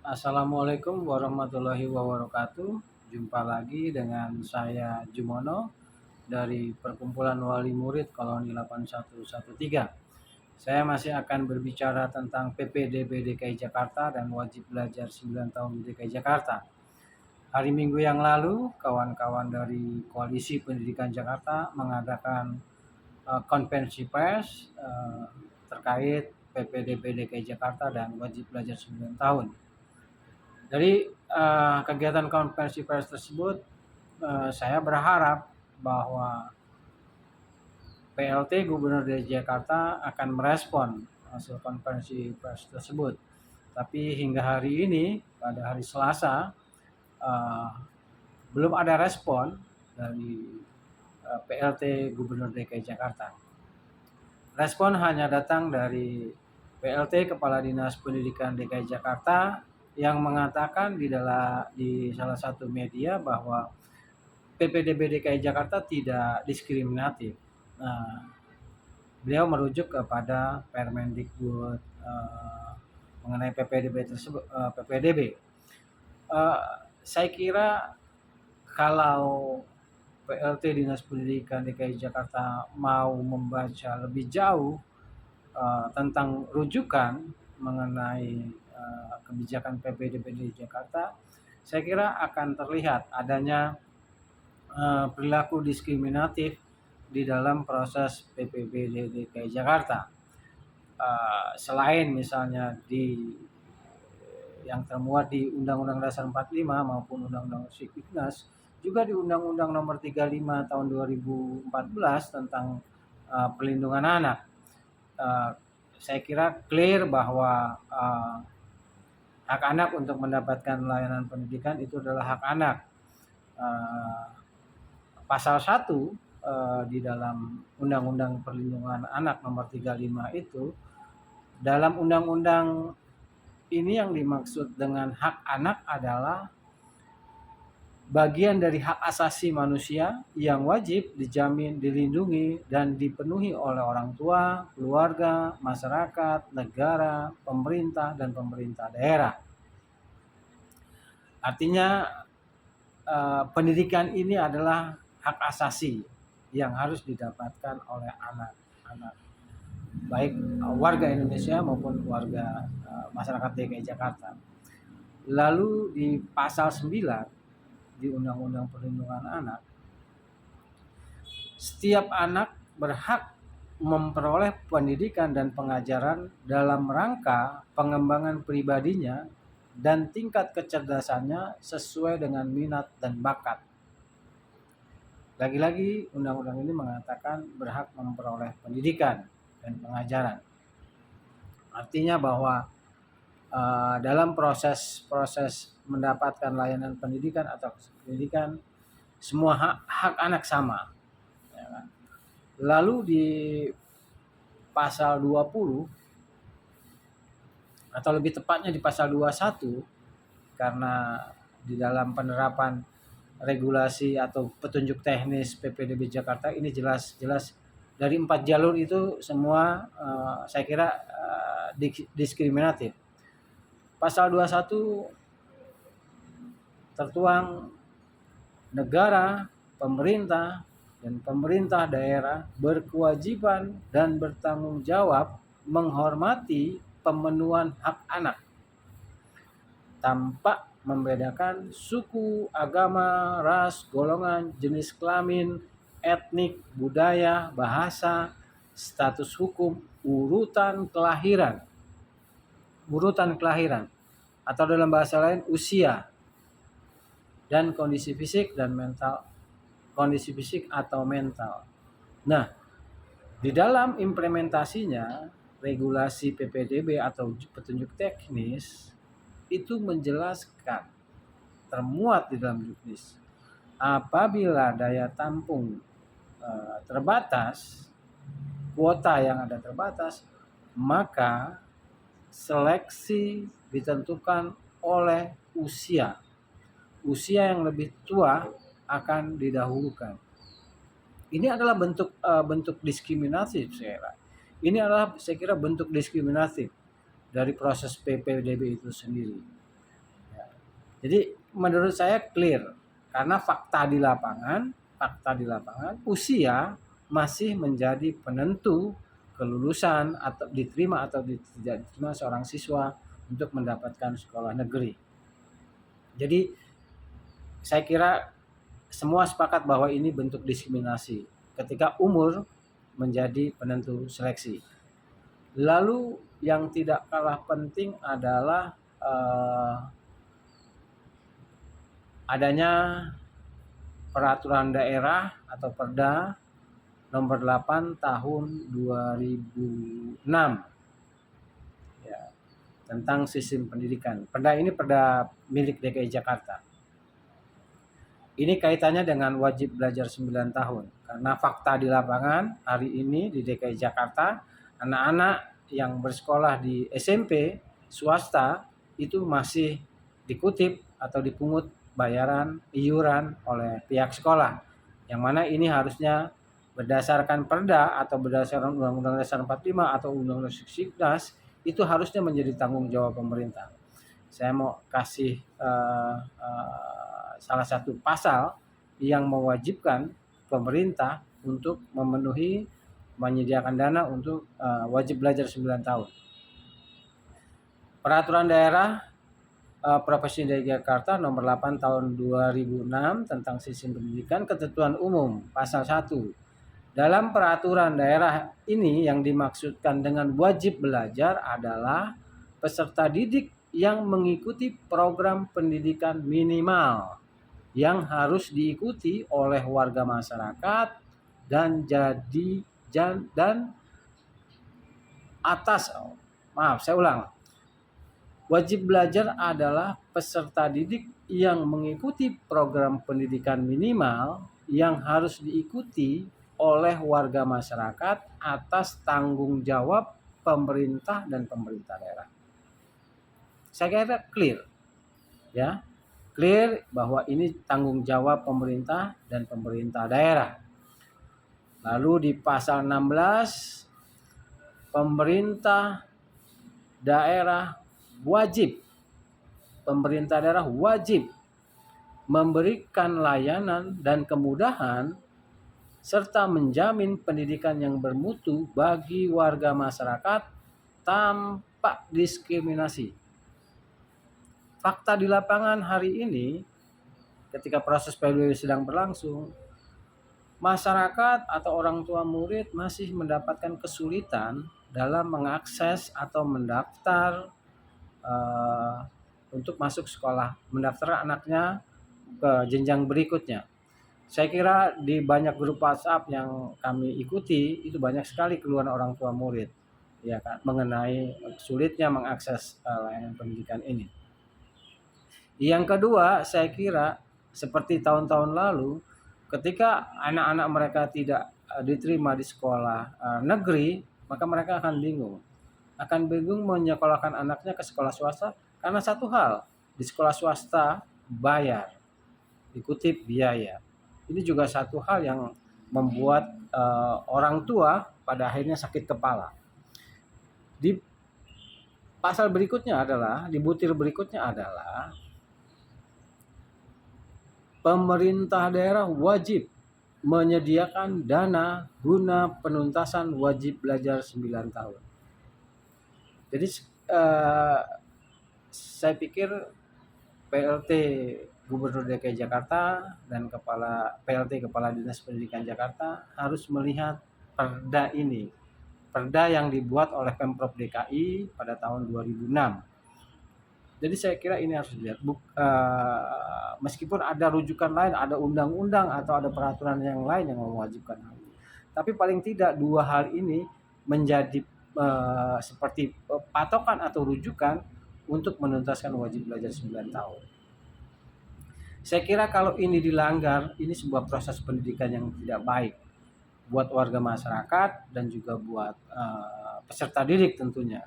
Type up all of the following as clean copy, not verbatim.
Assalamualaikum warahmatullahi wabarakatuh. Jumpa lagi dengan saya Jumono dari Perkumpulan Wali Murid Koloni 8113. Saya masih akan berbicara tentang PPDB DKI Jakarta dan wajib belajar 9 tahun di DKI Jakarta. Hari Minggu yang lalu, kawan-kawan dari Koalisi Pendidikan Jakarta mengadakan konferensi pers terkait PPDB DKI Jakarta dan wajib belajar 9 tahun. Dari kegiatan konferensi pers tersebut, saya berharap bahwa PLT Gubernur DKI Jakarta akan merespon hasil konferensi pers tersebut. Tapi hingga hari ini, pada hari Selasa, belum ada respon dari PLT Gubernur DKI Jakarta. Respon hanya datang dari PLT Kepala Dinas Pendidikan DKI Jakarta yang mengatakan di salah satu media bahwa PPDB DKI Jakarta tidak diskriminatif. Nah, beliau merujuk kepada Permendikbud mengenai PPDB tersebut. Saya kira kalau PLT Dinas Pendidikan DKI Jakarta mau membaca lebih jauh tentang rujukan mengenai kebijakan PPDB di Jakarta, saya kira akan terlihat adanya perilaku diskriminatif di dalam proses PPDB DKI Jakarta. Selain misalnya yang termuat di Undang-Undang Dasar 45 maupun Undang-Undang Sikipnas, juga di Undang-Undang Nomor 35 Tahun 2014 tentang perlindungan anak. Saya kira clear bahwa hak anak untuk mendapatkan layanan pendidikan itu adalah hak anak. Pasal 1 di dalam Undang-Undang Perlindungan Anak Nomor 35 itu, dalam undang-undang ini yang dimaksud dengan hak anak adalah bagian dari hak asasi manusia yang wajib dijamin, dilindungi, dan dipenuhi oleh orang tua, keluarga, masyarakat, negara, pemerintah, dan pemerintah daerah. Artinya pendidikan ini adalah hak asasi yang harus didapatkan oleh anak-anak, baik warga Indonesia maupun warga masyarakat DKI Jakarta. Lalu di pasal 9 di Undang-Undang Perlindungan Anak, setiap anak berhak memperoleh pendidikan dan pengajaran dalam rangka pengembangan pribadinya dan tingkat kecerdasannya sesuai dengan minat dan bakat. Lagi-lagi undang-undang ini mengatakan berhak memperoleh pendidikan dan pengajaran. Artinya bahwa dalam proses mendapatkan layanan pendidikan atau pendidikan, semua hak anak sama. Ya kan? Lalu di pasal 20 atau lebih tepatnya di pasal 21, karena di dalam penerapan regulasi atau petunjuk teknis PPDB Jakarta ini jelas dari 4 jalur itu semua saya kira diskriminatif. Pasal 21 tertuang negara, pemerintah, dan pemerintah daerah berkewajiban dan bertanggung jawab menghormati pemenuhan hak anak tanpa membedakan suku, agama, ras, golongan, jenis kelamin, etnik, budaya, bahasa, status hukum, urutan kelahiran atau dalam bahasa lain usia, dan kondisi fisik atau mental. Nah, di dalam implementasinya regulasi PPDB atau petunjuk teknis itu menjelaskan, termuat di dalam juknis, apabila daya tampung terbatas, kuota yang ada terbatas, maka seleksi ditentukan oleh usia yang lebih tua akan didahulukan. Ini adalah bentuk diskriminatif, saya kira bentuk diskriminatif dari proses PPDB itu sendiri. Jadi menurut saya clear, karena fakta di lapangan usia masih menjadi penentu kelulusan atau diterima atau tidak diterima seorang siswa untuk mendapatkan sekolah negeri. Jadi saya kira semua sepakat bahwa ini bentuk diskriminasi ketika umur menjadi penentu seleksi. Lalu yang tidak kalah penting adalah adanya peraturan daerah atau Perda nomor 8 tahun 2006 ya, tentang sistem pendidikan. Perda ini perda milik DKI Jakarta. Ini kaitannya dengan wajib belajar 9 tahun. Karena fakta di lapangan hari ini di DKI Jakarta, anak-anak yang bersekolah di SMP swasta itu masih dikutip atau dipungut bayaran iuran oleh pihak sekolah. Yang mana ini harusnya berdasarkan Perda atau berdasarkan Undang-Undang Dasar 45 atau Undang-Undang Sisdiknas itu harusnya menjadi tanggung jawab pemerintah. Saya mau kasih salah satu pasal yang mewajibkan pemerintah untuk menyediakan dana untuk wajib belajar 9 tahun. Peraturan daerah Provinsi DKI Jakarta nomor 8 tahun 2006 tentang sistem pendidikan ketentuan umum pasal 1. Dalam peraturan daerah ini yang dimaksudkan dengan wajib belajar adalah peserta didik yang mengikuti program pendidikan minimal yang harus diikuti oleh warga masyarakat dan wajib belajar adalah peserta didik yang mengikuti program pendidikan minimal yang harus diikuti oleh warga masyarakat atas tanggung jawab pemerintah dan pemerintah daerah. Saya kira clear, ya, clear bahwa ini tanggung jawab pemerintah dan pemerintah daerah. Lalu di pasal 16, pemerintah daerah wajib memberikan layanan dan kemudahan serta menjamin pendidikan yang bermutu bagi warga masyarakat tanpa diskriminasi. Fakta di lapangan hari ini ketika proses PSBB sedang berlangsung, masyarakat atau orang tua murid masih mendapatkan kesulitan dalam mengakses atau mendaftar untuk masuk sekolah, mendaftar anaknya ke jenjang berikutnya. Saya kira di banyak grup WhatsApp yang kami ikuti itu banyak sekali keluhan orang tua murid, ya kan, mengenai sulitnya mengakses layanan pendidikan ini. Yang kedua, saya kira seperti tahun-tahun lalu, ketika anak-anak mereka tidak diterima di sekolah negeri, maka mereka akan bingung menyekolahkan anaknya ke sekolah swasta karena satu hal, di sekolah swasta bayar, dikutip biaya. Ini juga satu hal yang membuat orang tua pada akhirnya sakit kepala. Di pasal berikutnya adalah, di butir berikutnya adalah pemerintah daerah wajib menyediakan dana guna penuntasan wajib belajar 9 tahun. Jadi saya pikir PLT Gubernur DKI Jakarta dan PLT Kepala Dinas Pendidikan Jakarta harus melihat perda ini. Perda yang dibuat oleh Pemprov DKI pada tahun 2006. Jadi saya kira ini harus dilihat. Meskipun ada rujukan lain, ada undang-undang atau ada peraturan yang lain yang mewajibkan hal ini. Tapi paling tidak dua hal ini menjadi seperti patokan atau rujukan untuk menuntaskan wajib belajar 9 tahun. Saya kira kalau ini dilanggar, ini sebuah proses pendidikan yang tidak baik buat warga masyarakat dan juga buat peserta didik tentunya.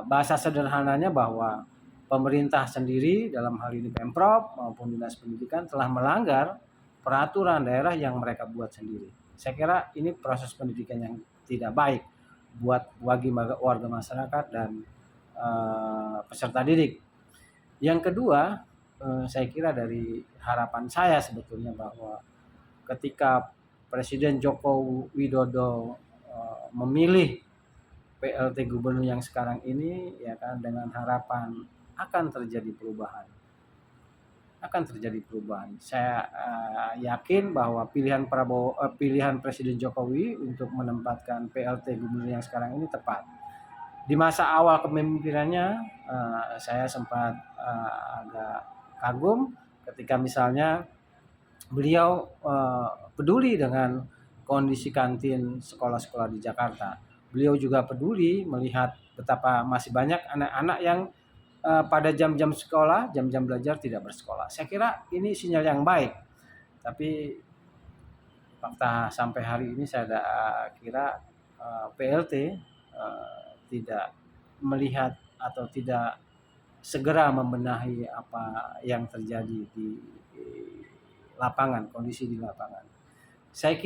Bahasa sederhananya bahwa pemerintah sendiri dalam hal ini Pemprov maupun Dinas Pendidikan telah melanggar peraturan daerah yang mereka buat sendiri. Saya kira ini proses pendidikan yang tidak baik bagi warga masyarakat dan peserta didik. Yang kedua, saya kira dari harapan saya sebetulnya bahwa ketika Presiden Joko Widodo memilih PLT Gubernur yang sekarang ini, ya kan, dengan harapan akan terjadi perubahan. Saya yakin bahwa pilihan Presiden Jokowi untuk menempatkan PLT Gubernur yang sekarang ini tepat. Di masa awal kepemimpinannya, saya sempat agak kagum ketika misalnya beliau peduli dengan kondisi kantin sekolah-sekolah di Jakarta. Beliau juga peduli melihat betapa masih banyak anak-anak yang pada jam-jam sekolah, jam-jam belajar tidak bersekolah. Saya kira ini sinyal yang baik. Tapi fakta sampai hari ini saya kira PLT tidak melihat atau tidak segera membenahi apa yang terjadi di lapangan, kondisi di lapangan. Saya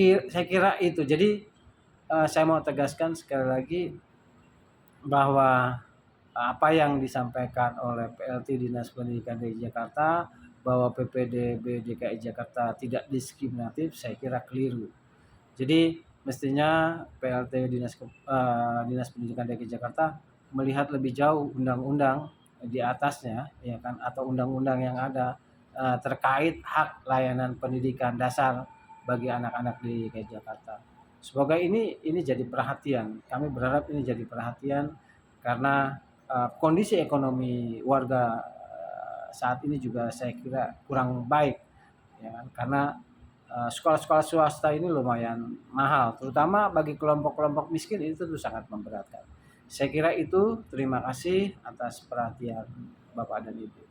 kira itu. Jadi saya mau tegaskan sekali lagi bahwa apa yang disampaikan oleh PLT Dinas Pendidikan DKI Jakarta bahwa PPDB DKI Jakarta tidak diskriminatif, saya kira keliru. Jadi mestinya PLT Dinas Pendidikan DKI Jakarta melihat lebih jauh undang-undang di atasnya, ya kan, atau undang-undang yang ada terkait hak layanan pendidikan dasar bagi anak-anak di DKI Jakarta. Semoga ini jadi perhatian. Kami berharap ini jadi perhatian karena kondisi ekonomi warga saat ini juga saya kira kurang baik, ya kan? Karena sekolah-sekolah swasta ini lumayan mahal, terutama bagi kelompok-kelompok miskin itu sangat memberatkan. Saya kira itu. Terima kasih atas perhatian Bapak dan Ibu.